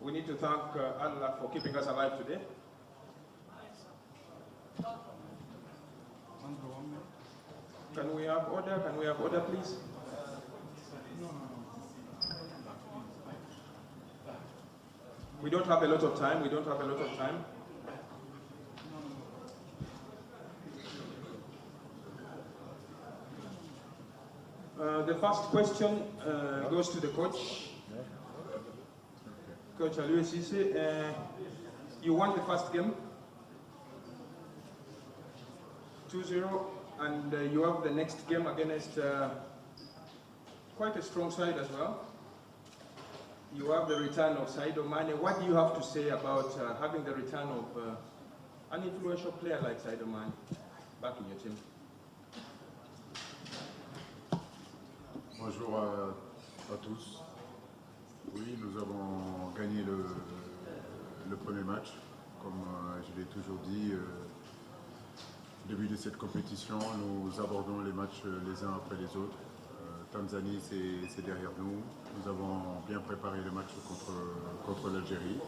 We need to thank Allah for keeping us alive today. Can we have order? Can we have order, please? We don't have a lot of time. We don't have a lot of time. The first question goes to the coach. Coach Aliou Cissé, you won the first game 2-0, and you have the next game against quite a strong side as well. You have the return of Sadio Mane. What do you have to say about having the return of an influential player like Sadio Mane back in your team? Bonjour à tous. Oui, nous avons gagné le premier match. Comme je l'ai toujours dit, au début de cette compétition, nous abordons les matchs les uns après les autres. Tanzanie, c'est derrière nous. Nous avons bien préparé le match contre l'Algérie.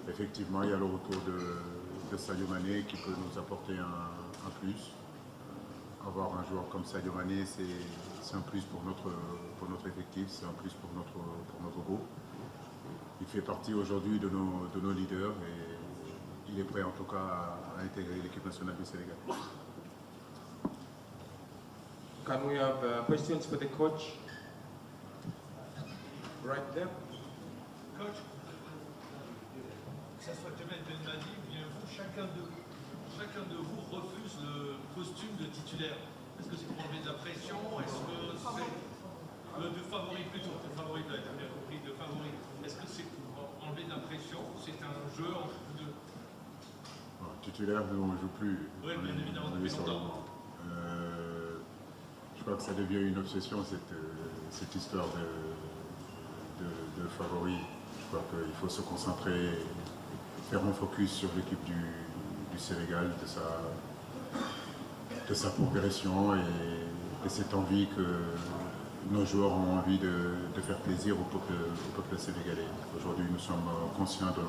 Effectivement, il y a le retour de Sadio Mane qui peut nous apporter un plus. Avoir un joueur comme Sadio Mane, c'est un plus pour notre effectif, c'est un plus pour notre groupe. Il fait partie aujourd'hui de nos leaders et il est prêt en tout cas à intégrer l'équipe nationale du Sénégal. Can we have questions for the coach? Right there. Coach, que ce soit Djamel Belmadi ou bien vous, chacun de vous refuse le costume de titulaire. Est-ce que c'est pour enlever de la pression? Est-ce que c'est de favori plutôt? De favori, vous avez bien compris, de favori. Est-ce que c'est pour enlever de la pression? C'est un jeu entre vous deux? Titulaire, nous on ne joue plus. Oui, bien évidemment, depuis longtemps. Je crois que ça devient une obsession, cette histoire de favori. Je crois qu'il faut se concentrer, faire un focus sur l'équipe du Sénégal, de sa progression et cette envie que nos joueurs ont envie de faire plaisir au peuple sénégalais. Aujourd'hui, nous sommes conscients de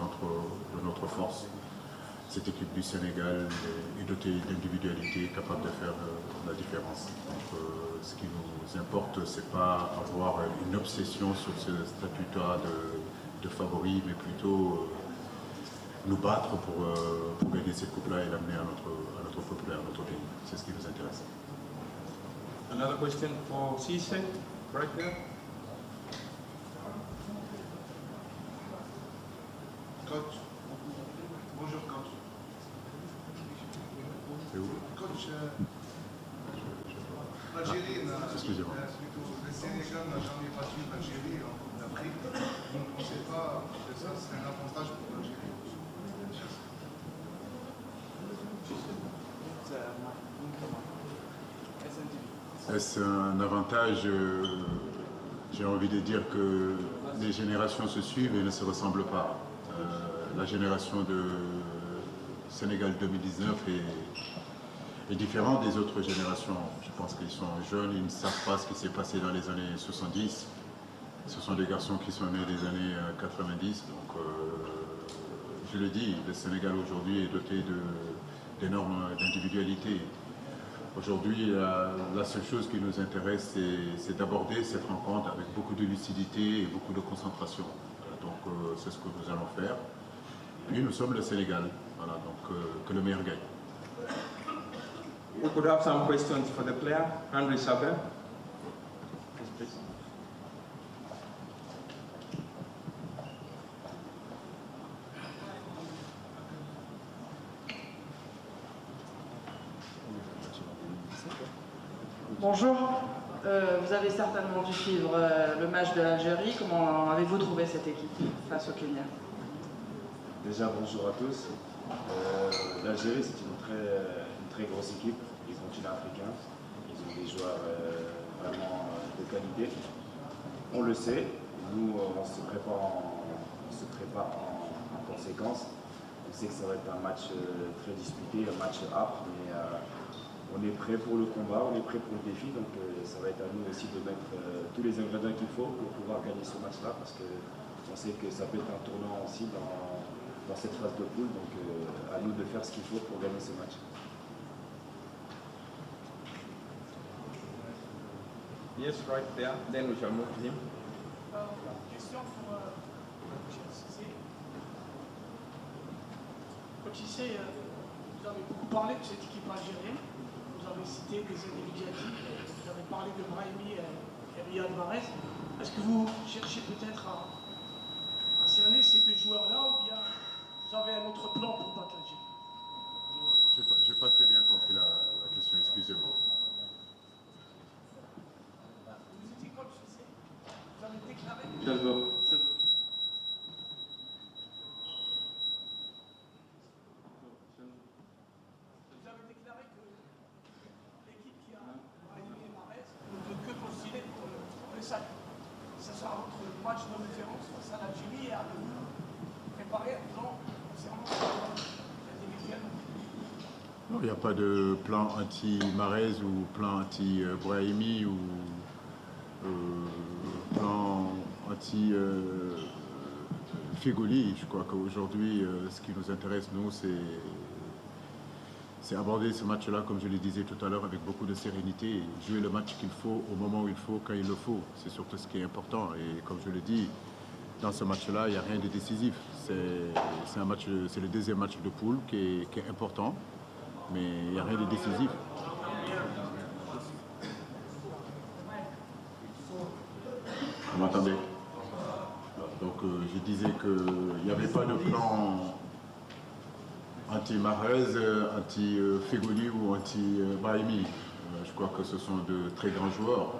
notre force. Cette équipe du Sénégal est dotée d'individualité capable de faire la différence. Donc, ce qui nous importe, ce n'est pas avoir une obsession sur ce statut-là de favori, mais plutôt nous battre pour gagner cette coupe-là et l'amener à notre peuple, à notre pays. C'est ce qui nous intéresse. Another question for Cissé, right there. Coach. Bonjour coach. C'est où? Coach, l'Algérie, excusez-moi. Le Sénégal n'a jamais battu l'Algérie en Coupe d'Afrique. Donc on ne sait pas que ça c'est un avantage pour l'Algérie. Est-ce un avantage? J'ai envie de dire que les générations se suivent et ne se ressemblent pas. La génération de Sénégal 2019 est différente des autres générations. Je pense qu'ils sont jeunes, ils ne savent pas ce qui s'est passé dans les années 70. Ce sont des garçons qui sont nés des années 90. Donc, je le dis, le Sénégal aujourd'hui est doté d'énormes individualités. Aujourd'hui, la seule chose qui nous intéresse, c'est d'aborder cette rencontre avec beaucoup de lucidité et beaucoup de concentration. Donc, c'est ce que nous allons faire. Puis, nous sommes le Sénégal. Voilà, donc, que le meilleur gagne. We could have some questions for the player, Henry Saber. Please. Bonjour, vous avez certainement dû suivre le match de l'Algérie. Comment avez-vous trouvé cette équipe face au Kenya? Déjà, bonjour à tous. L'Algérie, c'est une très grosse équipe du continent africain. Ils ont des joueurs vraiment de qualité. On le sait, nous, on se prépare en conséquence. On sait que ça va être un match très disputé, un match âpre, mais on est prêt pour le combat, on est prêt pour le défi, donc ça va être à nous aussi de mettre tous les ingrédients qu'il faut pour pouvoir gagner ce match-là, parce que on sait que ça peut être un tournant aussi dans cette phase de poule, donc à nous de faire ce qu'il faut pour gagner ce match. Yes, right there. Then we shall move to him. Question pour Coach Cissé. Coach Cissé, vous avez beaucoup parlé de cette équipe algérienne. Vous avez cité des individualités. Vous avez parlé de Brahimi et Riyad Mahrez. Est-ce que vous cherchez peut-être à cerner ces deux joueurs-là ou bien vous avez un autre plan pour battre l'Algérie? Je n'ai pas très bien compris la question, excusez-moi. Vous étiez coach Cissé. Vous avez déclaré que... Vous avez déclaré que l'équipe qui a Brahimi et Mahrez ne peut que postuler pour le sac. Ça sera votre match de référence face à l'Algérie et à vous préparer un plan concernant l'individuel. Non, il n'y a pas de plan anti-Mahrez ou plan anti-Brahimi ou plan anti-Feghouli. Je crois qu'aujourd'hui, ce qui nous intéresse, nous, c'est aborder ce match-là, comme je le disais tout à l'heure, avec beaucoup de sérénité, et jouer le match qu'il faut au moment où il faut, quand il le faut. C'est surtout ce qui est important. Et comme je le dis, dans ce match-là, il n'y a rien de décisif. C'est le deuxième match de poule qui est important, mais il n'y a rien de décisif. Vous m'entendez? Donc je disais qu'il n'y avait pas de plan anti-Mahrez, anti-Feghouli ou anti-Brahimi. Je crois que ce sont de très grands joueurs.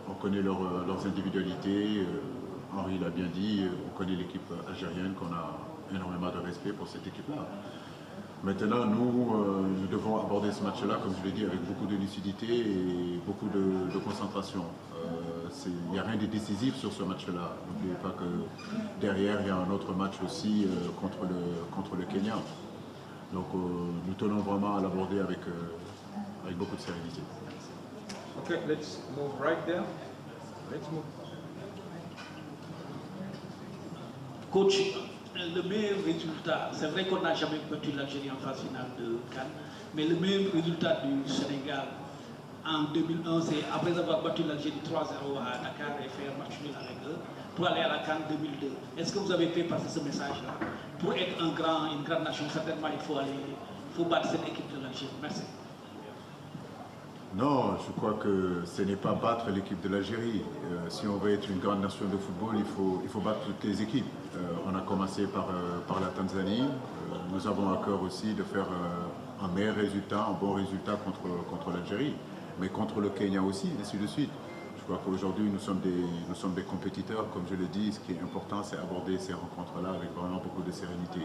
On connaît leurs individualités. Henri l'a bien dit, on connaît l'équipe algérienne, qu'on a énormément de respect pour cette équipe-là. Maintenant, nous devons aborder ce match-là, comme je l'ai dit, avec beaucoup de lucidité et beaucoup de concentration. Il n'y a rien de décisif sur ce match-là. N'oubliez pas que derrière, il y a un autre match aussi contre le Kenya. Donc nous tenons vraiment à l'aborder avec beaucoup de sérénité. Okay, let's move right there. Let's move. Coach, le meilleur résultat, c'est vrai qu'on n'a jamais battu l'Algérie en phase finale de CAN, mais le meilleur résultat du Sénégal en 2001, c'est après avoir battu l'Algérie 3-0 à Dakar et faire match nul avec eux, pour aller à la CAN 2002. Est-ce que vous avez fait passer ce message-là? Pour être une grande nation, certainement, il faut battre cette équipe de l'Algérie. Merci. Non, je crois que ce n'est pas battre l'équipe de l'Algérie. Si on veut être une grande nation de football, il faut battre toutes les équipes. On a commencé par la Tanzanie. Nous avons à cœur aussi de faire un meilleur résultat, un bon résultat contre l'Algérie, mais contre le Kenya aussi, et ainsi de suite. Je crois qu'aujourd'hui, nous sommes des compétiteurs. Comme je le dis, ce qui est important, c'est aborder ces rencontres-là avec vraiment beaucoup de sérénité.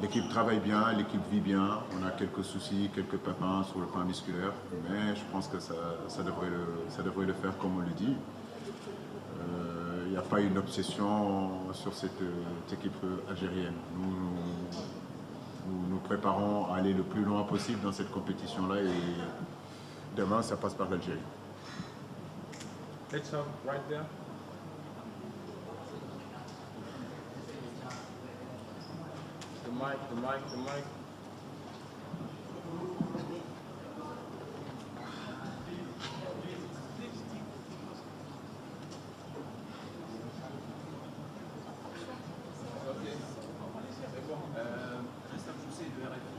L'équipe travaille bien, l'équipe vit bien, on a quelques soucis, quelques pépins sur le plan musculaire, mais je pense que ça devrait le faire comme on le dit. Il n'y a pas une obsession sur cette équipe algérienne. Nous nous préparons à aller le plus loin possible dans cette compétition-là et demain, ça passe par l'Algérie. Let's have right there. The mic. Christophe Jousset de RFI.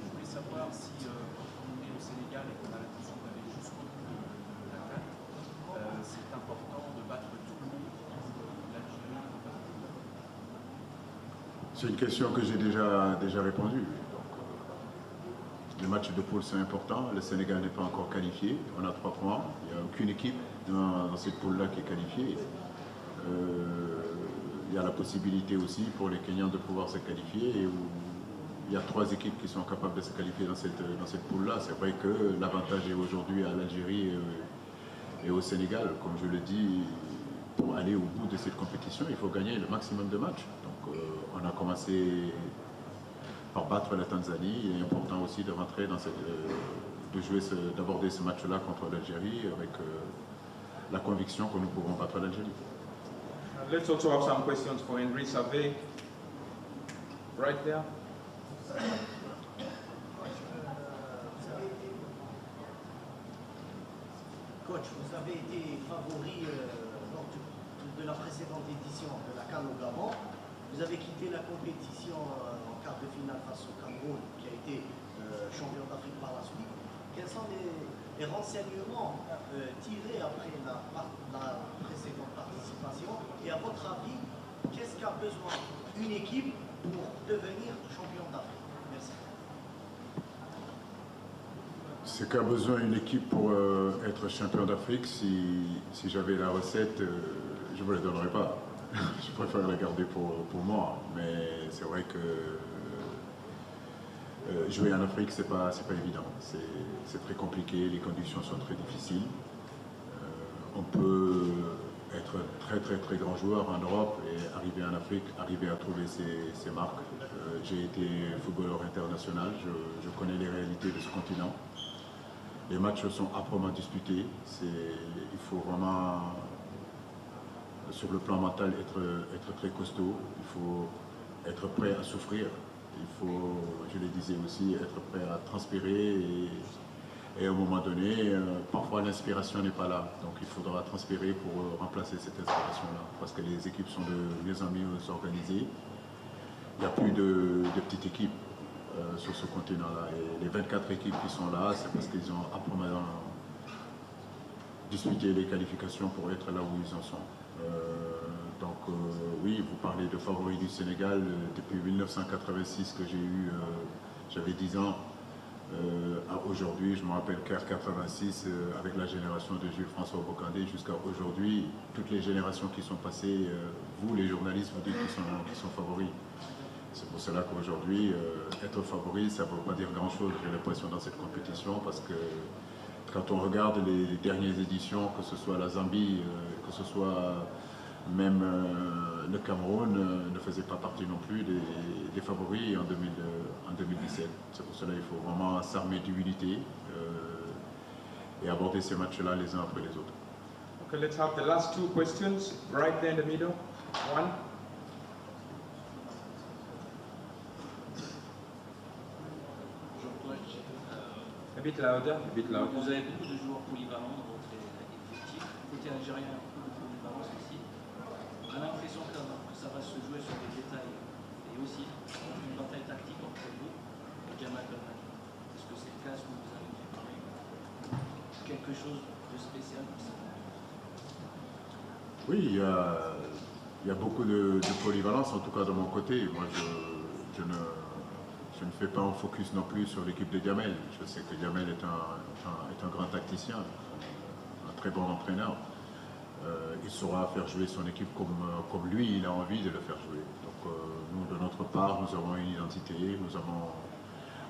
Je voulais savoir si on est au Sénégal et qu'on a l'intention d'aller jusqu'au bout de la CAN, c'est important de battre tout le monde, l'Algérie. C'est une question que j'ai déjà répondu. Les matchs de poule, c'est important. Le Sénégal n'est pas encore qualifié. On a 3 points. Il n'y a aucune équipe dans cette poule-là qui est qualifiée. Il y a la possibilité aussi pour les Kenyans de pouvoir se qualifier. Et il y a 3 équipes qui sont capables de se qualifier dans cette poule-là. C'est vrai que l'avantage est aujourd'hui à l'Algérie et au Sénégal. Comme je le dis, pour aller au bout de cette compétition, il faut gagner le maximum de matchs. Donc on a commencé par battre la Tanzanie. Il est important aussi de rentrer dans d'aborder ce match-là contre l'Algérie avec la conviction que nous pourrons battre l'Algérie. Let's also have some questions for Henry Savé. Right there. Coach, vous avez été favori lors de la précédente édition de la CAN au Gabon. Vous avez quitté la compétition en quart de finale face au Cameroun, qui a été champion d'Afrique par la suite. Quels sont les renseignements tirés après la précédente participation? Et à votre avis, qu'est-ce qu'a besoin une équipe pour devenir champion d'Afrique? Merci. Ce qu'a besoin une équipe pour être champion d'Afrique, si j'avais la recette, je ne vous la donnerais pas. Je préfère la garder pour moi. Mais c'est vrai que jouer en Afrique, c'est pas évident. C'est très compliqué, les conditions sont très difficiles. On peut être très grand joueur en Europe et arriver en Afrique, arriver à trouver ses marques. J'ai été footballeur international, je connais les réalités de ce continent. Les matchs sont âprement disputés. Il faut vraiment, sur le plan mental, être très costaud. Il faut être prêt à souffrir. Il faut, je le disais aussi, être prêt à transpirer et à un moment donné, parfois l'inspiration n'est pas là. Donc il faudra transpirer pour remplacer cette inspiration-là. Parce que les équipes sont de mieux en mieux organisées. Il n'y a plus de petites équipes sur ce continent-là. Et les 24 équipes qui sont là, c'est parce qu'ils ont âprement disputé les qualifications pour être là où ils en sont. Donc oui, vous parlez de favoris du Sénégal. Depuis 1986 que j'avais 10 ans, à aujourd'hui, je me rappelle qu'à 86, avec la génération de Jules François Bocandé, jusqu'à aujourd'hui, toutes les générations qui sont passées, vous les journalistes, vous dites qu'ils sont favoris. C'est pour cela qu'aujourd'hui, être favori, ça ne veut pas dire grand-chose, j'ai l'impression, dans cette compétition, parce que quand on regarde les dernières éditions, que ce soit la Zambie, que ce soit même le Cameroun, ne faisait pas partie non plus des favoris en 2017. C'est pour cela qu'il faut vraiment s'armer d'humilité et aborder ces matchs-là les uns après les autres. Okay, let's have the last two questions right there in the middle. One. A bit louder, a bit louder. Vous avez beaucoup de joueurs polyvalents dans votre effectif. Côté algérien, beaucoup de polyvalence aussi. On a l'impression que ça va se jouer sur des détails et aussi une bataille tactique entre vous et Jamal Belmadi. Est-ce que c'est le cas? Est-ce que vous avez préparé quelque chose de spécial pour ça? Oui, il y a beaucoup de polyvalence, en tout cas de mon côté. Moi, je ne fais pas un focus non plus sur l'équipe de Djamel. Je sais que Djamel est un grand tacticien, un très bon entraîneur. Il saura faire jouer son équipe comme lui, il a envie de le faire jouer. Donc nous, de notre part, nous avons une identité, nous avons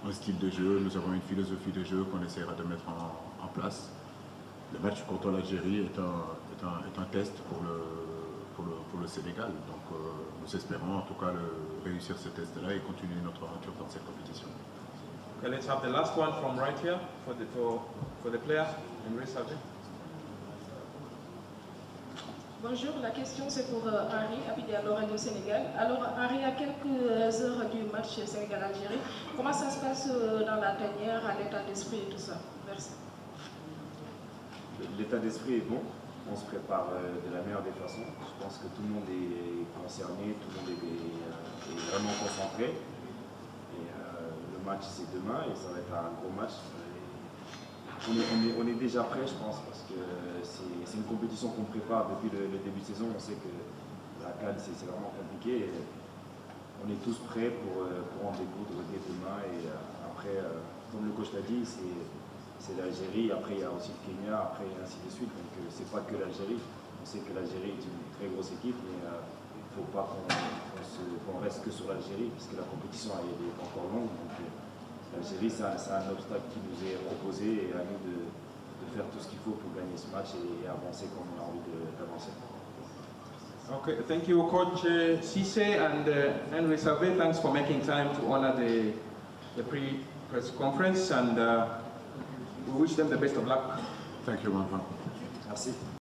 un style de jeu, nous avons une philosophie de jeu qu'on essaiera de mettre en place. Le match contre l'Algérie est un test pour le Sénégal. Donc nous espérons en tout cas réussir ce test-là et continuer notre aventure dans cette compétition. Okay, let's have the last one from right here for the player, Henry Savé. Bonjour, la question c'est pour Henry, habité à Lorraine au Sénégal. Alors Henry, à quelques heures du match Sénégal-Algérie, comment ça se passe dans la tanière, à l'état d'esprit et tout ça? Merci. L'état d'esprit est bon, on se prépare de la meilleure des façons. Je pense que tout le monde est concerné, tout le monde est vraiment concentré. Et le match c'est demain et ça va être un gros match. On est déjà prêt, je pense, parce que c'est une compétition qu'on prépare depuis le début de saison. On sait que la CAN c'est vraiment compliqué. Et on est tous prêts pour en découdre dès demain. Et après, comme le coach l'a dit, c'est l'Algérie. Après, il y a aussi le Kenya, après ainsi de suite. Donc c'est pas que l'Algérie. On sait que l'Algérie est une très grosse équipe, mais il ne faut pas qu'on reste que sur l'Algérie, puisque la compétition elle est encore longue. Donc, l'Algérie, c'est un obstacle qui nous est proposé et à nous de faire tout ce qu'il faut pour gagner ce match et avancer comme on a envie d'avancer. Okay, thank you, Coach Cissé and Henry Savé. Thanks for making time to honor the pre-press conference, and we wish them the best of luck. Thank you, Manfred. Merci.